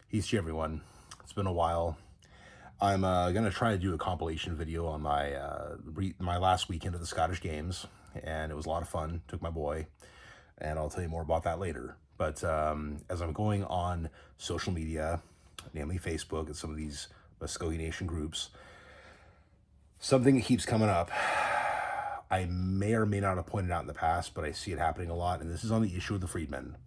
Peace to everyone. It's been a while. I'm gonna try to do a compilation video on my my last weekend at the Scottish Games, and it was a lot of fun. Took my boy, and I'll tell you more about that later. But as I'm going on social media, namely Facebook and some of these Muskogee Nation groups, something that keeps coming up. I may or may not have pointed out in the past, but I see it happening a lot, and this is on the issue of the Freedmen.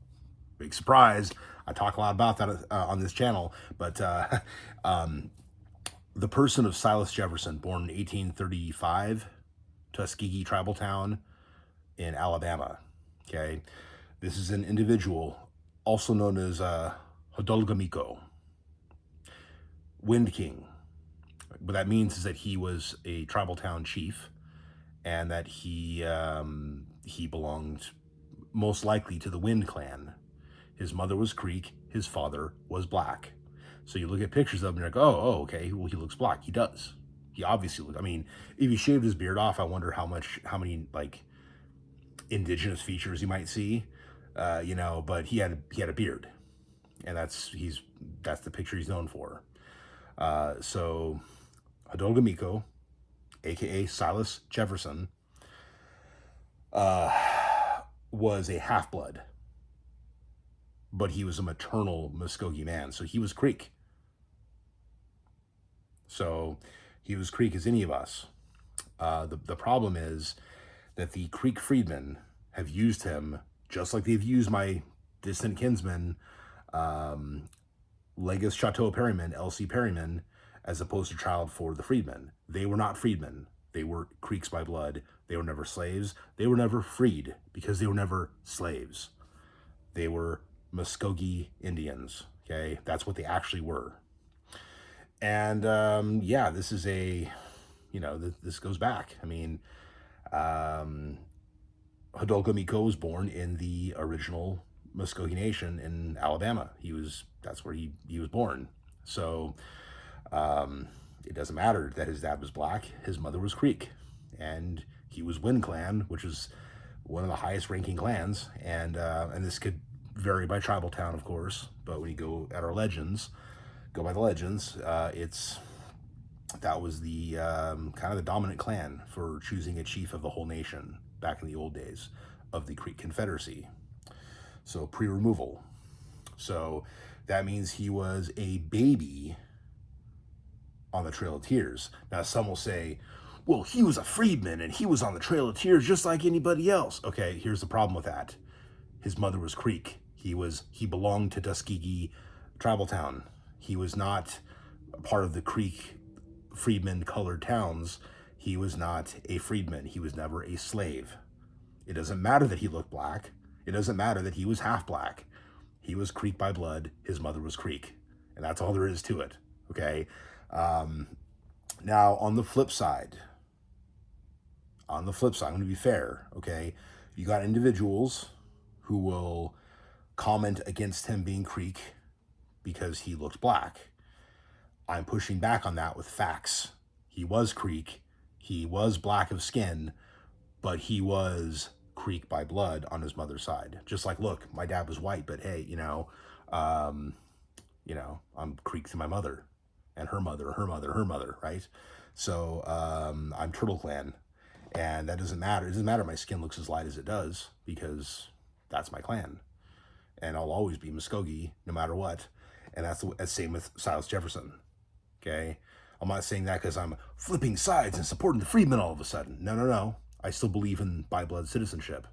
Big surprise. I talk a lot about that on this channel, but the person of Silas Jefferson, born in 1835, Tuskegee tribal town in Alabama. Okay, this is an individual also known as Hodolgamiko, Wind King. What that means is that he was a tribal town chief, and that he belonged most likely to the Wind clan. His mother was Creek, his father was black. So you look at pictures of him and you're like, oh, okay, well, he looks black. He does. He obviously looks, I mean, if he shaved his beard off, I wonder how many like indigenous features you might see, but he had a beard, and that's the picture he's known for. So Hodolgamiko, aka Silas Jefferson, was a half-blood, but he was a maternal Muskogee man, so he was Creek. So he was Creek as any of us. The problem is that the Creek Freedmen have used him just like they've used my distant kinsman, Legis Chateau Perryman, L.C. Perryman, as opposed to child for the Freedmen. They were not Freedmen. They were Creeks by blood. They were never slaves. They were never freed because they were never slaves. They were Muskogee Indians. Okay, that's what they actually were. And this is this goes back. I mean, Hodolgamiko was born in the original Muskogee Nation in Alabama. That's where he was born. So it doesn't matter that his dad was black. His mother was Creek, and he was Wind Clan, which is one of the highest ranking clans. And this could vary by tribal town, of course. But when you go at our legends, go by the legends, that was the kind of the dominant clan for choosing a chief of the whole nation back in the old days of the Creek Confederacy. So pre-removal. So that means he was a baby on the Trail of Tears. Now some will say, well, he was a freedman and he was on the Trail of Tears just like anybody else. Okay, here's the problem with that. His mother was Creek. He belonged to Tuskegee tribal town. He was not a part of the Creek freedmen colored towns. He was not a freedman. He was never a slave. It doesn't matter that he looked black. It doesn't matter that he was half black. He was Creek by blood. His mother was Creek. And that's all there is to it. Okay. Now on the flip side, I'm going to be fair. Okay. You got individuals who will comment against him being Creek because he looked black. I'm pushing back on that with facts. He was Creek. He was black of skin, but he was Creek by blood on his mother's side. Just like, look, my dad was white, but hey, I'm Creek through my mother, and her mother, right? So I'm Turtle Clan, and that doesn't matter. It doesn't matter my skin looks as light as it does, because that's my clan, and I'll always be Muskogee no matter what. And that's the same with Silas Jefferson. Okay, I'm not saying that because I'm flipping sides and supporting the Freedmen all of a sudden. No. I still believe in by-blood citizenship.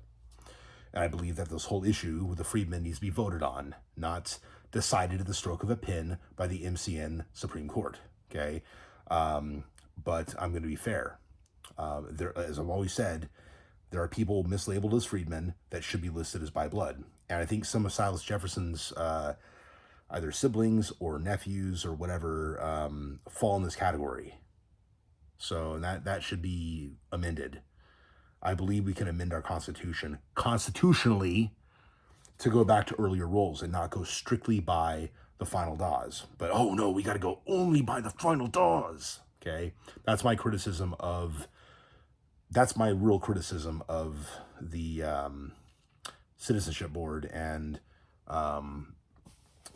And I believe that this whole issue with the Freedmen needs to be voted on, not decided at the stroke of a pen by the MCN Supreme Court. Okay, but I'm going to be fair. As I've always said, there are people mislabeled as freedmen that should be listed as by-blood. And I think some of Silas Jefferson's either siblings or nephews or whatever fall in this category. So that should be amended. I believe we can amend our Constitution constitutionally to go back to earlier roles and not go strictly by the final DAWs. But, oh no, we got to go only by the final DAWs. Okay? That's my real criticism of the Citizenship Board and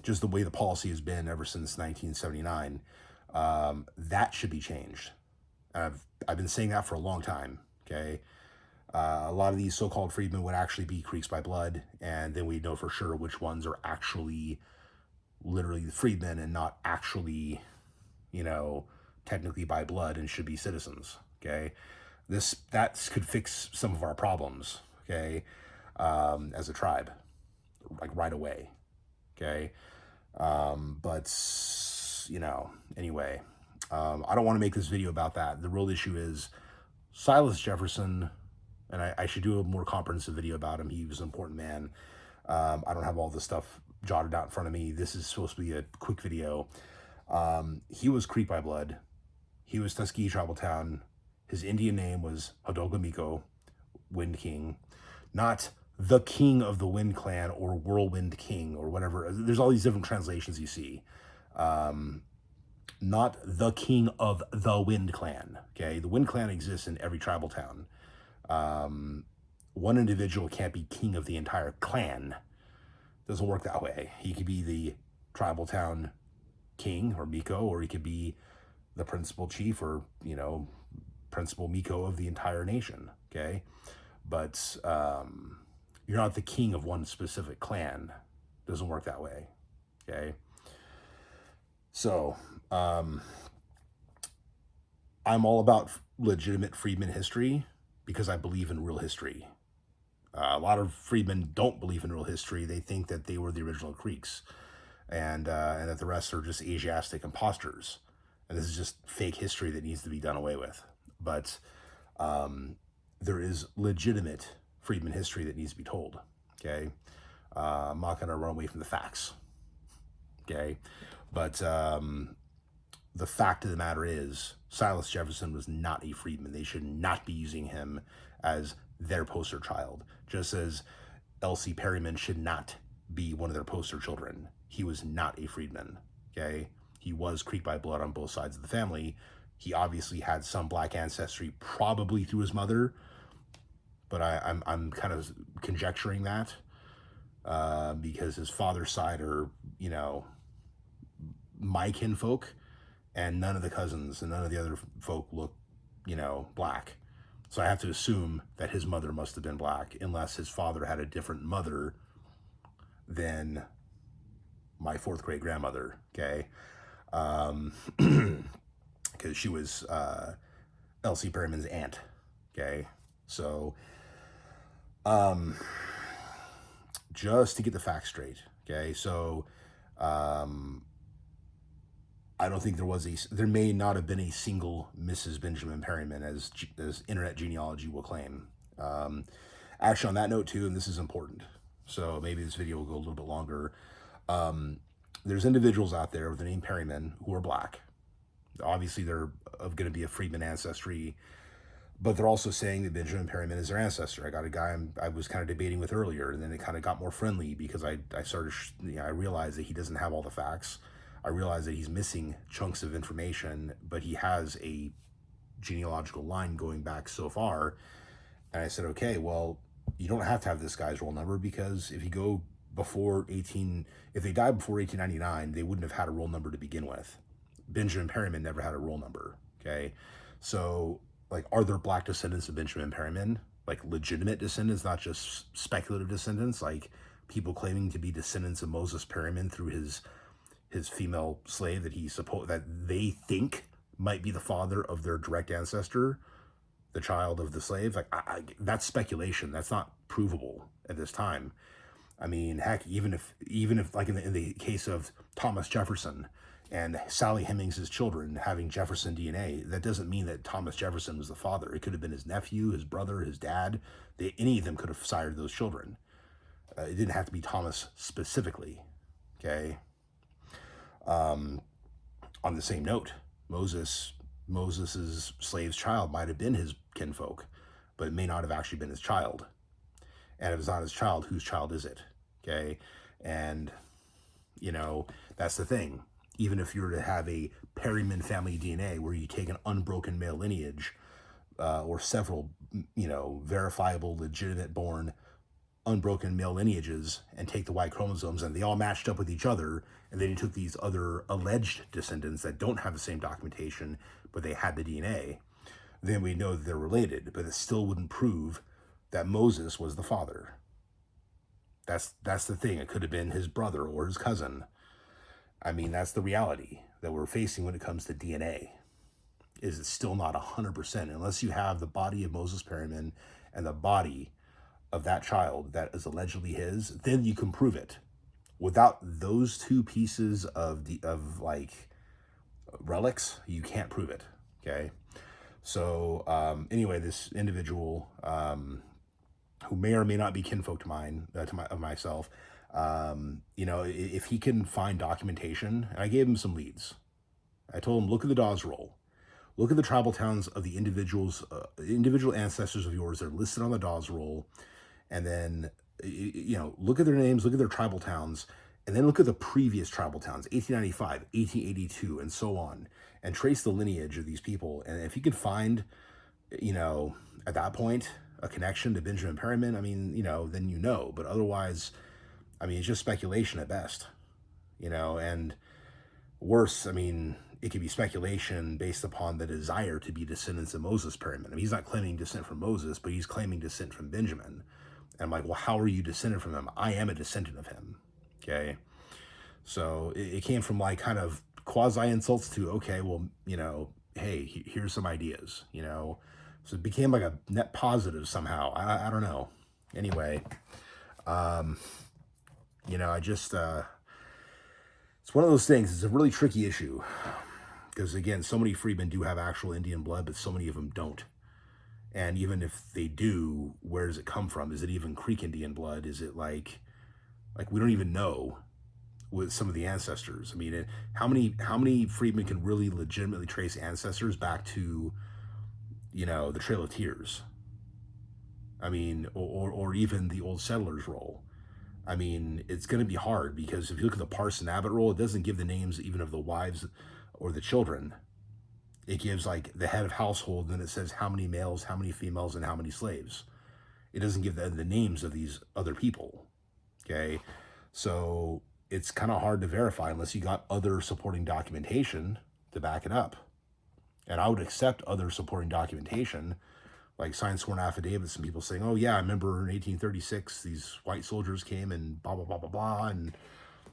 just the way the policy has been ever since 1979, that should be changed. I've been saying that for a long time, okay? A lot of these so-called freedmen would actually be Creeks by blood, and then we'd know for sure which ones are actually literally the freedmen and not actually, technically by blood and should be citizens, okay? That could fix some of our problems, okay, as a tribe, like right away, okay? But, anyway, I don't want to make this video about that. The real issue is Silas Jefferson, and I should do a more comprehensive video about him. He was an important man. I don't have all this stuff jotted out in front of me. This is supposed to be a quick video. He was Creek by blood. He was Tuskegee tribal town. His Indian name was Hodogamiko, Wind King, not the King of the Wind Clan or Whirlwind King or whatever. There's all these different translations you see. Not the King of the Wind Clan. Okay, the Wind Clan exists in every tribal town. One individual can't be king of the entire clan. Doesn't work that way. He could be the tribal town king or Miko, or he could be the principal chief or, principal Miko of the entire nation. Okay. But, you're not the king of one specific clan. Doesn't work that way. Okay. So, I'm all about legitimate freedmen history because I believe in real history. A lot of freedmen don't believe in real history. They think that they were the original Creeks, and that the rest are just Asiatic imposters. And this is just fake history that needs to be done away with. But there is legitimate freedmen history that needs to be told. Okay, I'm not going to run away from the facts. Okay, but the fact of the matter is Silas Jefferson was not a freedman. They should not be using him as their poster child, just as L.C. Perryman should not be one of their poster children. He was not a freedman, okay? He was Creek by blood on both sides of the family. He obviously had some black ancestry, probably through his mother, but I'm kind of conjecturing that because his father's side are, my kinfolk, and none of the cousins and none of the other folk look, black. So I have to assume that his mother must have been black, unless his father had a different mother than my fourth great grandmother, okay? Because she was L.C. Perryman's aunt, okay? So, just to get the facts straight, okay? So, I don't think there may not have been a single Mrs. Benjamin Perryman, as internet genealogy will claim. Actually, on that note too, and this is important, so maybe this video will go a little bit longer. There's individuals out there with the name Perryman who are black. Obviously, they're going to be a freedman ancestry, but they're also saying that Benjamin Perryman is their ancestor. I got a guy I was kind of debating with earlier, and then it kind of got more friendly because I started, I realized that he doesn't have all the facts. I realize that he's missing chunks of information, but he has a genealogical line going back so far. And I said, okay, well, you don't have to have this guy's roll number, because if you go if they died before 1899, they wouldn't have had a roll number to begin with. Benjamin Perryman never had a roll number, okay? So, like, are there black descendants of Benjamin Perryman? Like, legitimate descendants, not just speculative descendants, like people claiming to be descendants of Moses Perryman through his female slave that they think might be the father of their direct ancestor, the child of the slave. Like, that's speculation. That's not provable at this time. I mean, heck, even if like in the case of Thomas Jefferson and Sally Hemings's children having Jefferson DNA, that doesn't mean that Thomas Jefferson was the father. It could have been his nephew, his brother, his dad. Any of them could have sired those children. It didn't have to be Thomas specifically, okay? On the same note, Moses's slave's child might have been his kinfolk, but it may not have actually been his child. And if it's not his child, whose child is it? Okay. And, that's the thing. Even if you were to have a Perryman family DNA where you take an unbroken male lineage, or several, verifiable, legitimate born unbroken male lineages and take the Y chromosomes, and they all matched up with each other, and then you took these other alleged descendants that don't have the same documentation, but they had the DNA, then we know that they're related, but it still wouldn't prove that Moses was the father. That's the thing. It could have been his brother or his cousin. I mean, that's the reality that we're facing when it comes to DNA. Is it's still not 100% unless you have the body of Moses Perryman and the body of that child that is allegedly his. Then you can prove it. Without those two pieces of like relics, you can't prove it. Okay. So anyway, this individual who may or may not be kinfolk to mine, of myself, you know, if he can find documentation, and I gave him some leads. I told him, look at the Dawes roll. Look at the tribal towns of the individual ancestors of yours that are listed on the Dawes roll, and then, you know, look at their names, look at their tribal towns, and then look at the previous tribal towns, 1895, 1882, and so on, and trace the lineage of these people. And if you could find, you know, at that point, a connection to Benjamin Perryman, I mean, you know, then you know. But otherwise, I mean, it's just speculation at best, you know, and worse, I mean, it could be speculation based upon the desire to be descendants of Moses Perryman. I mean, he's not claiming descent from Moses, but he's claiming descent from Benjamin. And I'm like, well, how are you descended from him? I am a descendant of him. Okay. So it came from like kind of quasi insults to, okay, well, you know, hey, here's some ideas, you know. So it became like a net positive somehow. I don't know. Anyway, you know, I just, it's one of those things. It's a really tricky issue because, again, so many freedmen do have actual Indian blood, but so many of them don't. And even if they do, where does it come from? Is it even Creek Indian blood? Is it like we don't even know with some of the ancestors? I mean, how many freedmen can really legitimately trace ancestors back to, you know, the Trail of Tears? I mean, or even the old settlers roll. I mean, it's going to be hard because if you look at the Parson Abbott roll, it doesn't give the names even of the wives or the children. It gives like the head of household, and then it says how many males, how many females, and how many slaves. It doesn't give the names of these other people. Okay, so it's kind of hard to verify unless you got other supporting documentation to back it up. And I would accept other supporting documentation, like signed sworn affidavits and people saying, oh yeah, I remember in 1836, these white soldiers came and blah, blah, blah, blah, blah. And,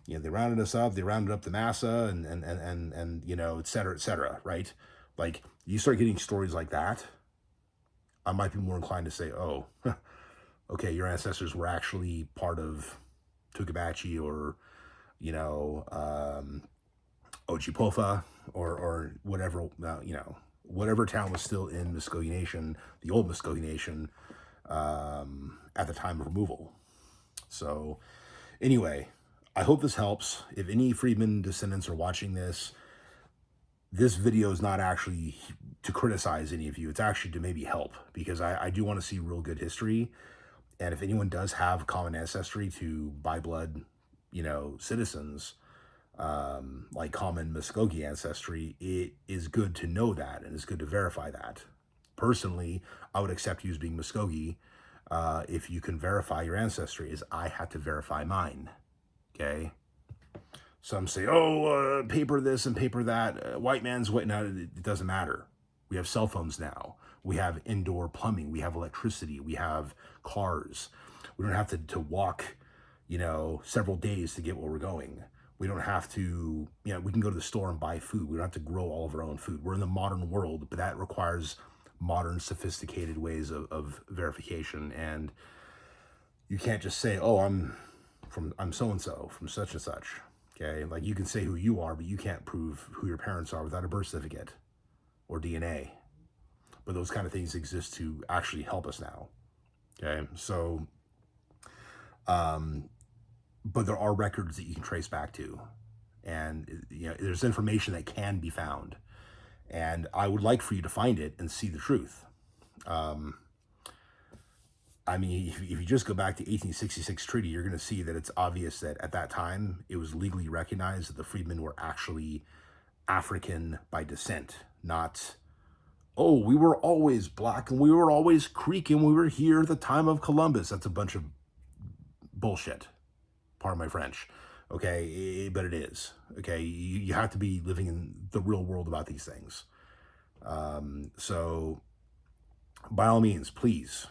you know, they rounded us up, they rounded up the massa and you know, et cetera, right? Like you start getting stories like that, I might be more inclined to say, oh, okay, your ancestors were actually part of Tukabachi or, you know, Ochipofa or whatever, you know, whatever town was still in Muskogee Nation, the old Muskogee Nation, at the time of removal. So anyway, I hope this helps. If any Freedmen descendants are watching this video is not actually to criticize any of you. It's actually to maybe help, because I do want to see real good history. And if anyone does have common ancestry to by blood, you know, citizens, like common Muskogee ancestry, it is good to know that, and it's good to verify that. Personally, I would accept you as being Muskogee if you can verify your ancestry, as I had to verify mine. Okay? Some say, oh, paper this and paper that. White man's white. No, it doesn't matter. We have cell phones now. We have indoor plumbing. We have electricity. We have cars. We don't have to walk, you know, several days to get where we're going. We don't have to, you know, we can go to the store and buy food. We don't have to grow all of our own food. We're in the modern world, but that requires modern, sophisticated ways of verification. And you can't just say, oh, I'm so-and-so from such and such. Okay, like you can say who you are, but you can't prove who your parents are without a birth certificate or DNA. But those kind of things exist to actually help us now. Okay, so, but there are records that you can trace back to, and you know, there's information that can be found, and I would like for you to find it and see the truth. I mean, if you just go back to 1866 treaty, you're going to see that it's obvious that at that time, it was legally recognized that the freedmen were actually African by descent, not, oh, we were always black and we were always Creek and we were here at the time of Columbus. That's a bunch of bullshit. Pardon my French. Okay, but it is. Okay, you have to be living in the real world about these things. So, by all means, please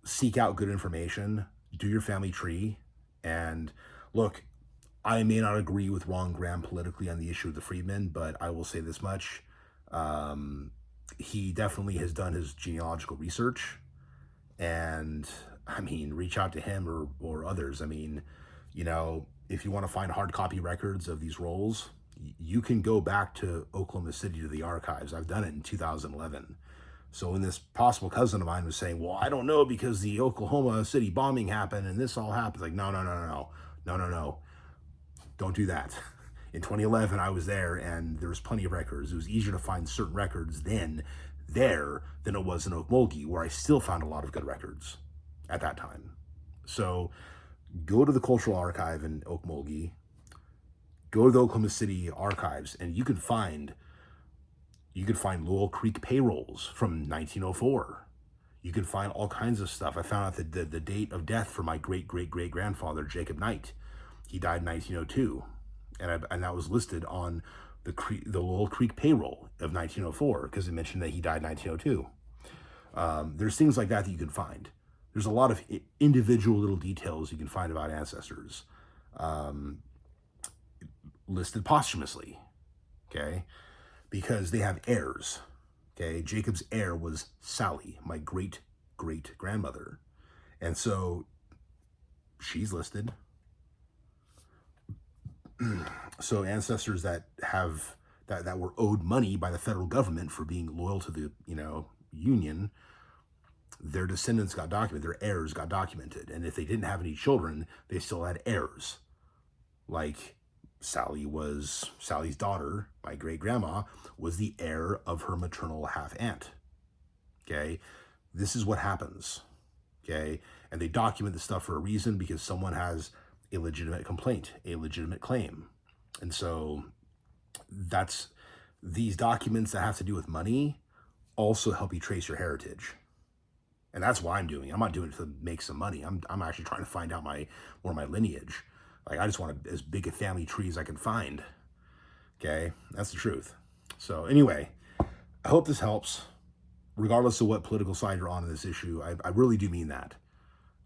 seek out good information. Do your family tree, and look. I may not agree with Ron Graham politically on the issue of the Freedmen, but I will say this much: he definitely has done his genealogical research, and I mean, reach out to him or others. I mean, if you want to find hard copy records of these rolls, you can go back to Oklahoma City to the archives. I've done it in 2011. So when this possible cousin of mine was saying, well, I don't know because the Oklahoma City bombing happened and this all happened, like, no. Don't do that. In 2011, I was there and there was plenty of records. It was easier to find certain records then there than it was in Okmulgee, where I still found a lot of good records at that time. So go to the Cultural Archive in Okmulgee, go to the Oklahoma City archives, and you could find Laurel Creek payrolls from 1904. You could find all kinds of stuff. I found out the date of death for my great-great-great-grandfather, Jacob Knight. He died in 1902, and that was listed on the Laurel Creek payroll of 1904 because it mentioned that he died in 1902. There's things like that you can find. There's a lot of individual little details you can find about ancestors listed posthumously, okay, because they have heirs. Okay, Jacob's heir was Sally, my great-great-grandmother, and so she's listed. So ancestors that have that were owed money by the federal government for being loyal to the Union, their descendants got documented, their heirs got documented, and if they didn't have any children, they still had heirs. Like Sally's daughter, my great grandma, was the heir of her maternal half aunt. Okay, this is what happens. Okay, and they document the stuff for a reason because someone has a legitimate complaint, a legitimate claim. And so that's these documents that have to do with money also help you trace your heritage. And that's why I'm doing it. I'm not doing it to make some money. I'm actually trying to find out my lineage. Like, I just want as big a family tree as I can find. Okay, that's the truth. So anyway, I hope this helps. Regardless of what political side you're on in this issue, I really do mean that.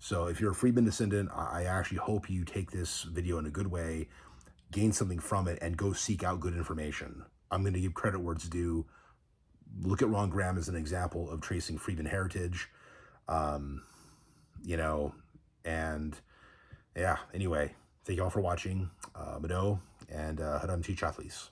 So if you're a Freedman descendant, I actually hope you take this video in a good way, gain something from it, and go seek out good information. I'm going to give credit where it's due. Look at Ron Graham as an example of tracing Freedman heritage. And yeah, anyway, thank you all for watching. Mado, and Hadam Chi Chatlis.